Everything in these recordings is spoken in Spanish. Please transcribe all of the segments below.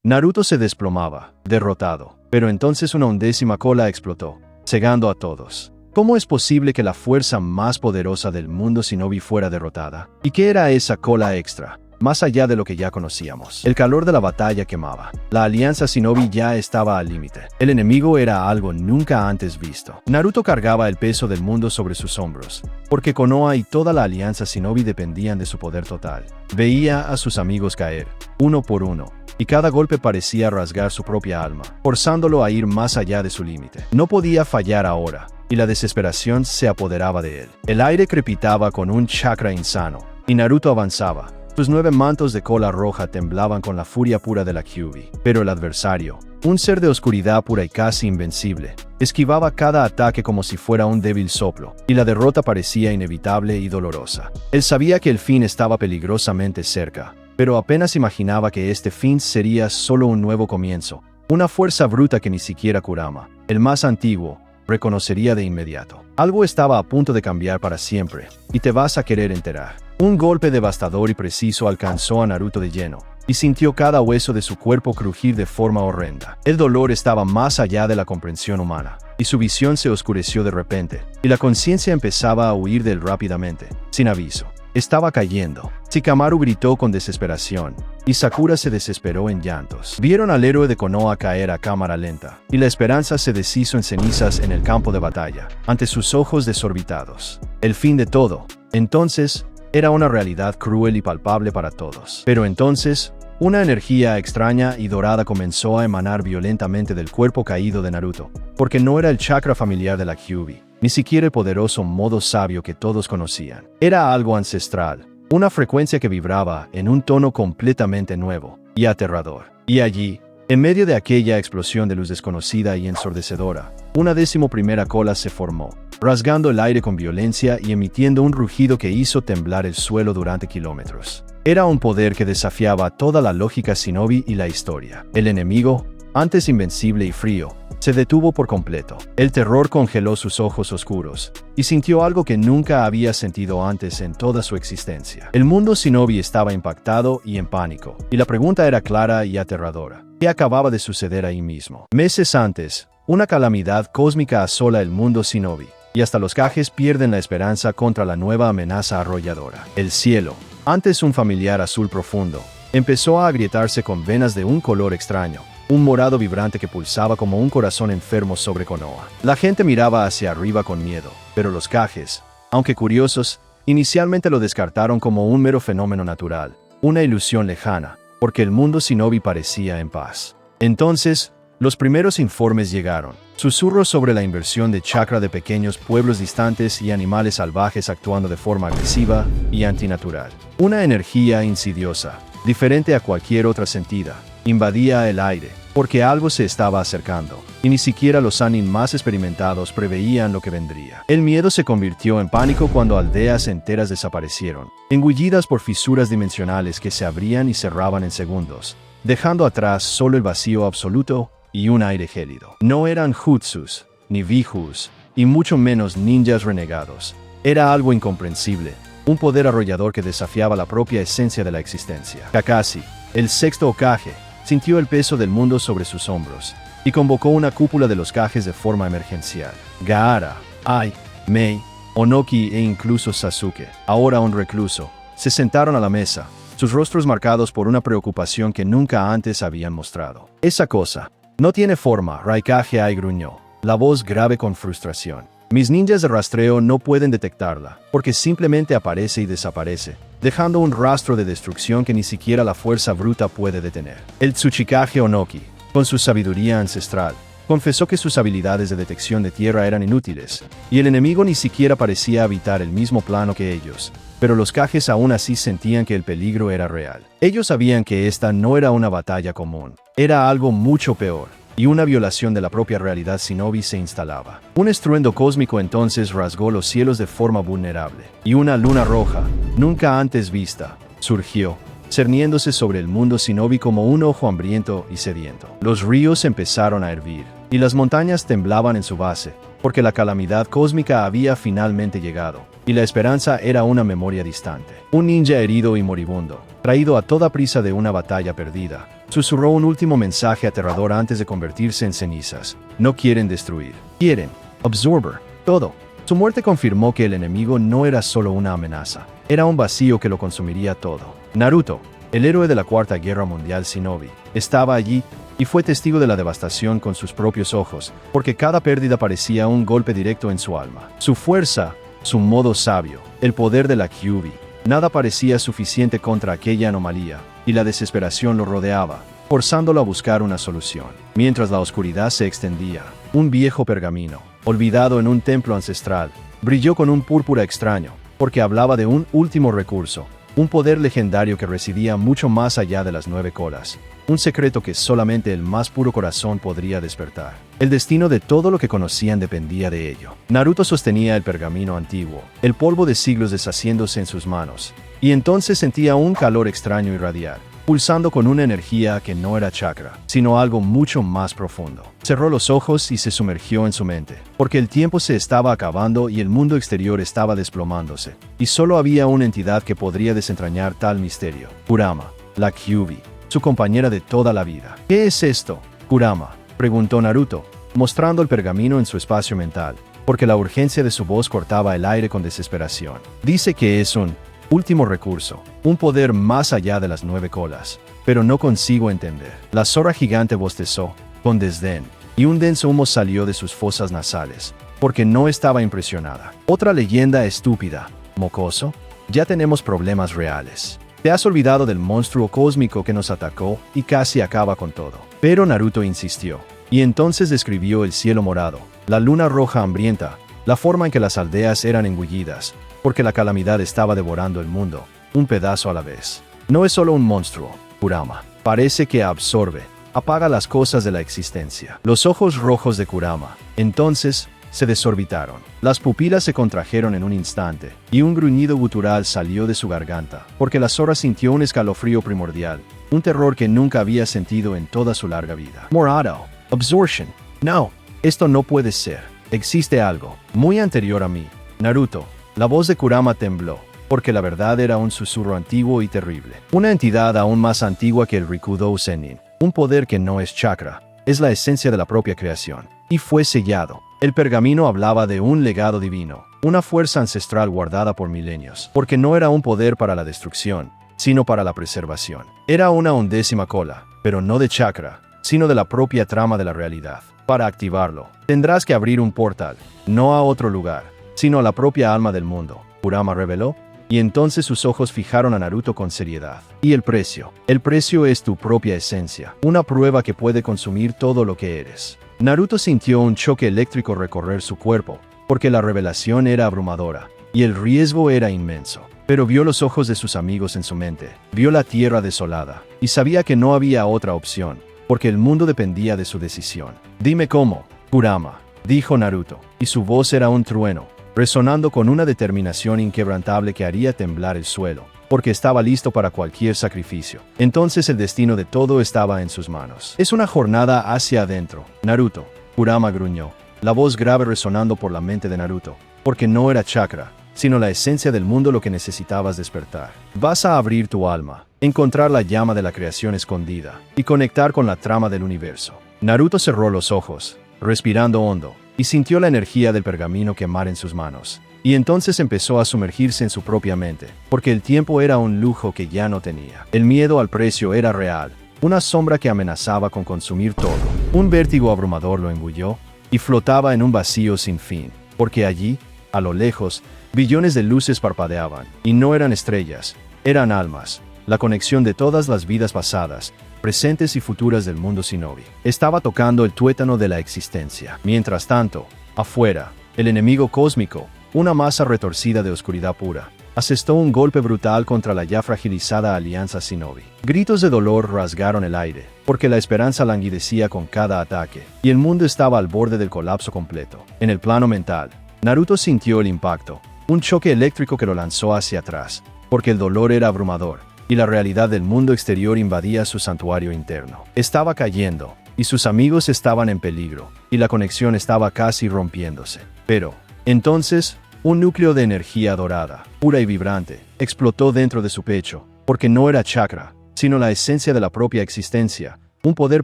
Naruto se desplomaba, derrotado. Pero entonces una 11ª cola explotó, cegando a todos. ¿Cómo es posible que la fuerza más poderosa del mundo shinobi fuera derrotada? ¿Y qué era esa cola extra? Más allá de lo que ya conocíamos. El calor de la batalla quemaba. La alianza shinobi ya estaba al límite. El enemigo era algo nunca antes visto. Naruto cargaba el peso del mundo sobre sus hombros, porque Konoha y toda la alianza shinobi dependían de su poder total. Veía a sus amigos caer, uno por uno, y cada golpe parecía rasgar su propia alma, forzándolo a ir más allá de su límite. No podía fallar ahora, y la desesperación se apoderaba de él. El aire crepitaba con un chakra insano, y Naruto avanzaba. Sus 9 mantos de cola roja temblaban con la furia pura de la Kyuubi. Pero el adversario, un ser de oscuridad pura y casi invencible, esquivaba cada ataque como si fuera un débil soplo, y la derrota parecía inevitable y dolorosa. Él sabía que el fin estaba peligrosamente cerca, pero apenas imaginaba que este fin sería solo un nuevo comienzo, una fuerza bruta que ni siquiera Kurama, el más antiguo, reconocería de inmediato. Algo estaba a punto de cambiar para siempre, y te vas a querer enterar. Un golpe devastador y preciso alcanzó a Naruto de lleno, y sintió cada hueso de su cuerpo crujir de forma horrenda. El dolor estaba más allá de la comprensión humana, y su visión se oscureció de repente, y la conciencia empezaba a huir de él rápidamente, sin aviso. Estaba cayendo. Shikamaru gritó con desesperación, y Sakura se desesperó en llantos. Vieron al héroe de Konoha caer a cámara lenta, y la esperanza se deshizo en cenizas en el campo de batalla, ante sus ojos desorbitados. El fin de todo, entonces, era una realidad cruel y palpable para todos. Pero entonces, una energía extraña y dorada comenzó a emanar violentamente del cuerpo caído de Naruto, porque no era el chakra familiar de la Kyuubi, ni siquiera el poderoso modo sabio que todos conocían. Era algo ancestral, una frecuencia que vibraba en un tono completamente nuevo y aterrador. Y allí, en medio de aquella explosión de luz desconocida y ensordecedora, una 11ª cola se formó, rasgando el aire con violencia y emitiendo un rugido que hizo temblar el suelo durante kilómetros. Era un poder que desafiaba toda la lógica shinobi y la historia. El enemigo, antes invencible y frío, se detuvo por completo. El terror congeló sus ojos oscuros, y sintió algo que nunca había sentido antes en toda su existencia. El mundo shinobi estaba impactado y en pánico, y la pregunta era clara y aterradora. ¿Qué acababa de suceder ahí mismo? Meses antes, una calamidad cósmica asola el mundo shinobi, y hasta los Kages pierden la esperanza contra la nueva amenaza arrolladora. El cielo, antes un familiar azul profundo, empezó a agrietarse con venas de un color extraño, un morado vibrante que pulsaba como un corazón enfermo sobre Konoha. La gente miraba hacia arriba con miedo, pero los Kages, aunque curiosos, inicialmente lo descartaron como un mero fenómeno natural, una ilusión lejana, porque el mundo shinobi parecía en paz. Entonces, los primeros informes llegaron. Susurros sobre la inversión de chakra de pequeños pueblos distantes y animales salvajes actuando de forma agresiva y antinatural. Una energía insidiosa, diferente a cualquier otra sentida, invadía el aire, porque algo se estaba acercando, y ni siquiera los Sannin más experimentados preveían lo que vendría. El miedo se convirtió en pánico cuando aldeas enteras desaparecieron, engullidas por fisuras dimensionales que se abrían y cerraban en segundos, dejando atrás solo el vacío absoluto y un aire gélido. No eran jutsus, ni bijus, y mucho menos ninjas renegados. Era algo incomprensible, un poder arrollador que desafiaba la propia esencia de la existencia. Kakashi, el 6º Hokage, sintió el peso del mundo sobre sus hombros, y convocó una cúpula de los Kages de forma emergencial. Gaara, Ai, Mei, Onoki e incluso Sasuke, ahora un recluso, se sentaron a la mesa, sus rostros marcados por una preocupación que nunca antes habían mostrado. Esa cosa no tiene forma, Raikage Ai gruñó, la voz grave con frustración. Mis ninjas de rastreo no pueden detectarla, porque simplemente aparece y desaparece, dejando un rastro de destrucción que ni siquiera la fuerza bruta puede detener. El Tsuchikage Onoki, con su sabiduría ancestral, confesó que sus habilidades de detección de tierra eran inútiles, y el enemigo ni siquiera parecía habitar el mismo plano que ellos, pero los Kages aún así sentían que el peligro era real. Ellos sabían que esta no era una batalla común, era algo mucho peor, y una violación de la propia realidad shinobi se instalaba. Un estruendo cósmico entonces rasgó los cielos de forma vulnerable, y una luna roja, nunca antes vista, surgió, cerniéndose sobre el mundo shinobi como un ojo hambriento y sediento. Los ríos empezaron a hervir, y las montañas temblaban en su base, porque la calamidad cósmica había finalmente llegado, y la esperanza era una memoria distante. Un ninja herido y moribundo, traído a toda prisa de una batalla perdida, susurró un último mensaje aterrador antes de convertirse en cenizas. No quieren destruir, quieren absorber todo. Su muerte confirmó que el enemigo no era solo una amenaza, era un vacío que lo consumiría todo. Naruto, el héroe de la Cuarta Guerra Mundial Shinobi, estaba allí y fue testigo de la devastación con sus propios ojos, porque cada pérdida parecía un golpe directo en su alma. Su fuerza, su modo sabio, el poder de la Kyuubi, nada parecía suficiente contra aquella anomalía, y la desesperación lo rodeaba, forzándolo a buscar una solución. Mientras la oscuridad se extendía, un viejo pergamino, olvidado en un templo ancestral, brilló con un púrpura extraño, porque hablaba de un último recurso, un poder legendario que residía mucho más allá de las 9 colas, un secreto que solamente el más puro corazón podría despertar. El destino de todo lo que conocían dependía de ello. Naruto sostenía el pergamino antiguo, el polvo de siglos deshaciéndose en sus manos, y entonces sentía un calor extraño irradiar, pulsando con una energía que no era chakra, sino algo mucho más profundo. Cerró los ojos y se sumergió en su mente, porque el tiempo se estaba acabando y el mundo exterior estaba desplomándose, y solo había una entidad que podría desentrañar tal misterio: Kurama, la Kyuubi, su compañera de toda la vida. ¿Qué es esto, Kurama?, preguntó Naruto, mostrando el pergamino en su espacio mental, porque la urgencia de su voz cortaba el aire con desesperación. Dice que es un último recurso, un poder más allá de las 9 colas, pero no consigo entender. La zorra gigante bostezó, con desdén, y un denso humo salió de sus fosas nasales, porque no estaba impresionada. Otra leyenda estúpida, mocoso, ya tenemos problemas reales. Te has olvidado del monstruo cósmico que nos atacó y casi acaba con todo. Pero Naruto insistió, y entonces describió el cielo morado, la luna roja hambrienta, la forma en que las aldeas eran engullidas, porque la calamidad estaba devorando el mundo, un pedazo a la vez. No es solo un monstruo, Kurama. Parece que absorbe, apaga las cosas de la existencia. Los ojos rojos de Kurama, entonces, se desorbitaron. Las pupilas se contrajeron en un instante, y un gruñido gutural salió de su garganta, porque la zorra sintió un escalofrío primordial, un terror que nunca había sentido en toda su larga vida. Morado, absorption. No, esto no puede ser. Existe algo muy anterior a mí. Naruto. La voz de Kurama tembló, porque la verdad era un susurro antiguo y terrible. Una entidad aún más antigua que el Rikudou Sennin, un poder que no es chakra, es la esencia de la propia creación, y fue sellado. El pergamino hablaba de un legado divino, una fuerza ancestral guardada por milenios, porque no era un poder para la destrucción, sino para la preservación. Era una 11ª cola, pero no de chakra, sino de la propia trama de la realidad. Para activarlo, tendrás que abrir un portal, no a otro lugar, sino a la propia alma del mundo, Kurama reveló, y entonces sus ojos fijaron a Naruto con seriedad. Y el precio es tu propia esencia, una prueba que puede consumir todo lo que eres. Naruto sintió un choque eléctrico recorrer su cuerpo, porque la revelación era abrumadora, y el riesgo era inmenso. Pero vio los ojos de sus amigos en su mente, vio la tierra desolada, y sabía que no había otra opción, porque el mundo dependía de su decisión. Dime cómo, Kurama, dijo Naruto, y su voz era un trueno, resonando con una determinación inquebrantable que haría temblar el suelo, porque estaba listo para cualquier sacrificio. Entonces el destino de todo estaba en sus manos. Es una jornada hacia adentro, Naruto, Kurama gruñó, la voz grave resonando por la mente de Naruto, porque no era chakra, sino la esencia del mundo lo que necesitabas despertar. Vas a abrir tu alma, encontrar la llama de la creación escondida, y conectar con la trama del universo. Naruto cerró los ojos, respirando hondo, y sintió la energía del pergamino quemar en sus manos. Y entonces empezó a sumergirse en su propia mente, porque el tiempo era un lujo que ya no tenía. El miedo al precio era real, una sombra que amenazaba con consumir todo. Un vértigo abrumador lo engulló, y flotaba en un vacío sin fin, porque allí, a lo lejos, billones de luces parpadeaban, y no eran estrellas, eran almas, la conexión de todas las vidas pasadas, presentes y futuras del mundo shinobi. Estaba tocando el tuétano de la existencia. Mientras tanto, afuera, el enemigo cósmico, una masa retorcida de oscuridad pura, asestó un golpe brutal contra la ya fragilizada alianza shinobi. Gritos de dolor rasgaron el aire, porque la esperanza languidecía con cada ataque, y el mundo estaba al borde del colapso completo. En el plano mental, Naruto sintió el impacto, un choque eléctrico que lo lanzó hacia atrás, porque el dolor era abrumador, y la realidad del mundo exterior invadía su santuario interno. Estaba cayendo, y sus amigos estaban en peligro, y la conexión estaba casi rompiéndose. Pero, entonces, un núcleo de energía dorada, pura y vibrante, explotó dentro de su pecho, porque no era chakra, sino la esencia de la propia existencia, un poder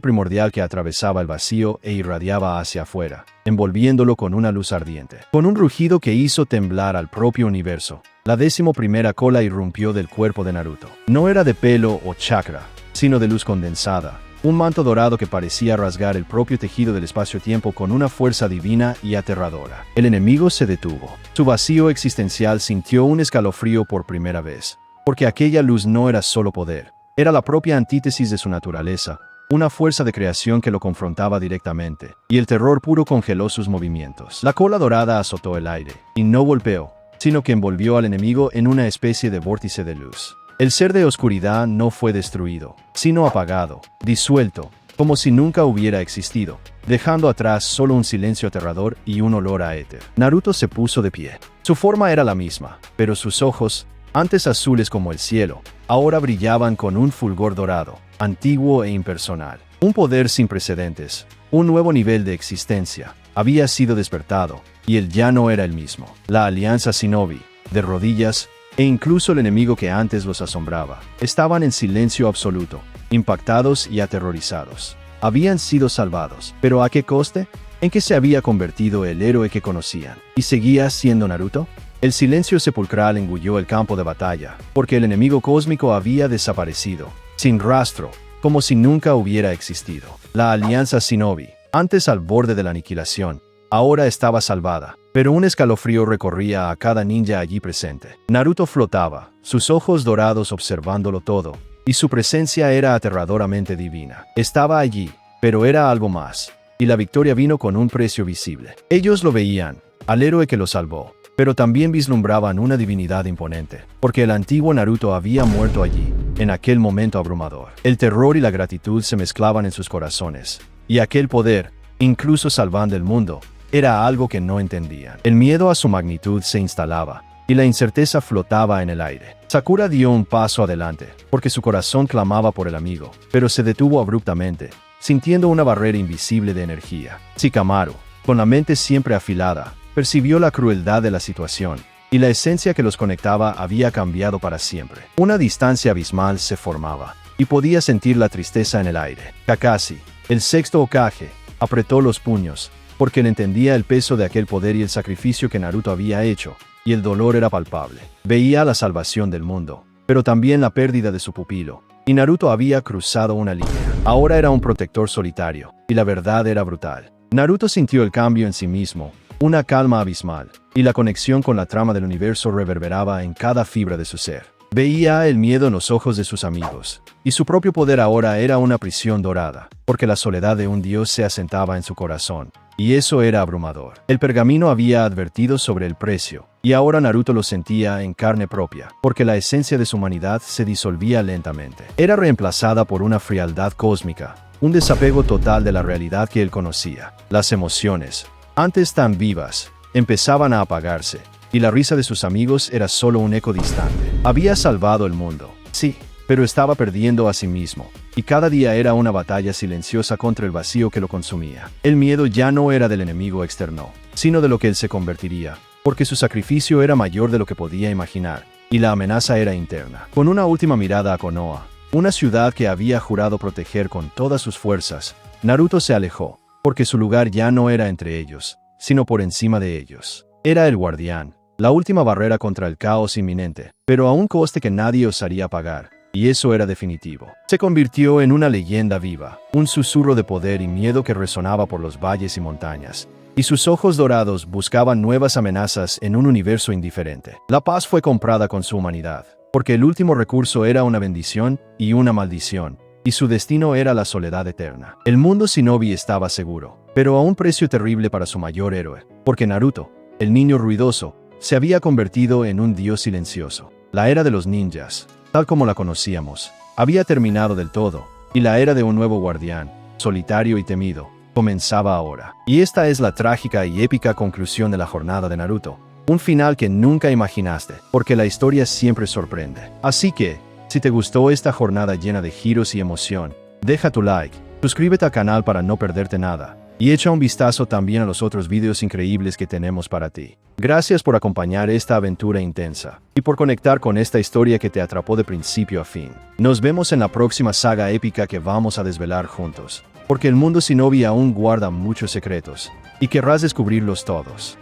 primordial que atravesaba el vacío e irradiaba hacia afuera, envolviéndolo con una luz ardiente. Con un rugido que hizo temblar al propio universo, la 11ª cola irrumpió del cuerpo de Naruto. No era de pelo o chakra, sino de luz condensada, un manto dorado que parecía rasgar el propio tejido del espacio-tiempo con una fuerza divina y aterradora. El enemigo se detuvo. Su vacío existencial sintió un escalofrío por primera vez, porque aquella luz no era solo poder, era la propia antítesis de su naturaleza, una fuerza de creación que lo confrontaba directamente, y el terror puro congeló sus movimientos. La cola dorada azotó el aire, y no golpeó, sino que envolvió al enemigo en una especie de vórtice de luz. El ser de oscuridad no fue destruido, sino apagado, disuelto, como si nunca hubiera existido, dejando atrás solo un silencio aterrador y un olor a éter. Naruto se puso de pie. Su forma era la misma, pero sus ojos, antes azules como el cielo, ahora brillaban con un fulgor dorado, antiguo e impersonal. Un poder sin precedentes, un nuevo nivel de existencia, había sido despertado, y él ya no era el mismo. La alianza Shinobi, de rodillas, e incluso el enemigo que antes los asombraba, estaban en silencio absoluto, impactados y aterrorizados. Habían sido salvados, pero ¿a qué coste? ¿En qué se había convertido el héroe que conocían? ¿Y seguía siendo Naruto? El silencio sepulcral engulló el campo de batalla, porque el enemigo cósmico había desaparecido, sin rastro, como si nunca hubiera existido. La alianza Shinobi, antes al borde de la aniquilación, ahora estaba salvada, pero un escalofrío recorría a cada ninja allí presente. Naruto flotaba, sus ojos dorados observándolo todo, y su presencia era aterradoramente divina. Estaba allí, pero era algo más, y la victoria vino con un precio visible. Ellos lo veían, al héroe que lo salvó, pero también vislumbraban una divinidad imponente, porque el antiguo Naruto había muerto allí, en aquel momento abrumador. El terror y la gratitud se mezclaban en sus corazones, y aquel poder, incluso salvando el mundo, era algo que no entendían. El miedo a su magnitud se instalaba, y la incerteza flotaba en el aire. Sakura dio un paso adelante, porque su corazón clamaba por el amigo, pero se detuvo abruptamente, sintiendo una barrera invisible de energía. Shikamaru, con la mente siempre afilada, percibió la crueldad de la situación, y la esencia que los conectaba había cambiado para siempre. Una distancia abismal se formaba, y podía sentir la tristeza en el aire. Kakashi, el 6º Hokage, apretó los puños, porque él entendía el peso de aquel poder y el sacrificio que Naruto había hecho, y el dolor era palpable. Veía la salvación del mundo, pero también la pérdida de su pupilo, y Naruto había cruzado una línea. Ahora era un protector solitario, y la verdad era brutal. Naruto sintió el cambio en sí mismo, una calma abismal, y la conexión con la trama del universo reverberaba en cada fibra de su ser. Veía el miedo en los ojos de sus amigos, y su propio poder ahora era una prisión dorada, porque la soledad de un dios se asentaba en su corazón, y eso era abrumador. El pergamino había advertido sobre el precio, y ahora Naruto lo sentía en carne propia, porque la esencia de su humanidad se disolvía lentamente. Era reemplazada por una frialdad cósmica, un desapego total de la realidad que él conocía. Las emociones, antes tan vivas, empezaban a apagarse, y la risa de sus amigos era solo un eco distante. Había salvado el mundo, sí, pero estaba perdiendo a sí mismo, y cada día era una batalla silenciosa contra el vacío que lo consumía. El miedo ya no era del enemigo externo, sino de lo que él se convertiría, porque su sacrificio era mayor de lo que podía imaginar, y la amenaza era interna. Con una última mirada a Konoha, una ciudad que había jurado proteger con todas sus fuerzas, Naruto se alejó, porque su lugar ya no era entre ellos, sino por encima de ellos. Era el guardián, la última barrera contra el caos inminente, pero a un coste que nadie osaría pagar, y eso era definitivo. Se convirtió en una leyenda viva, un susurro de poder y miedo que resonaba por los valles y montañas, y sus ojos dorados buscaban nuevas amenazas en un universo indiferente. La paz fue comprada con su humanidad, porque el último recurso era una bendición y una maldición, y su destino era la soledad eterna. El mundo Shinobi estaba seguro, pero a un precio terrible para su mayor héroe, porque Naruto, el niño ruidoso, se había convertido en un dios silencioso. La era de los ninjas, tal como la conocíamos, había terminado del todo, y la era de un nuevo guardián, solitario y temido, comenzaba ahora. Y esta es la trágica y épica conclusión de la jornada de Naruto. Un final que nunca imaginaste, porque la historia siempre sorprende. Así que, si te gustó esta jornada llena de giros y emoción, deja tu like, Suscríbete al canal para no perderte nada. Y echa un vistazo también a los otros videos increíbles que tenemos para ti. Gracias por acompañar esta aventura intensa y por conectar con esta historia que te atrapó de principio a fin. Nos vemos en la próxima saga épica que vamos a desvelar juntos, porque el mundo Shinobi aún guarda muchos secretos y querrás descubrirlos todos.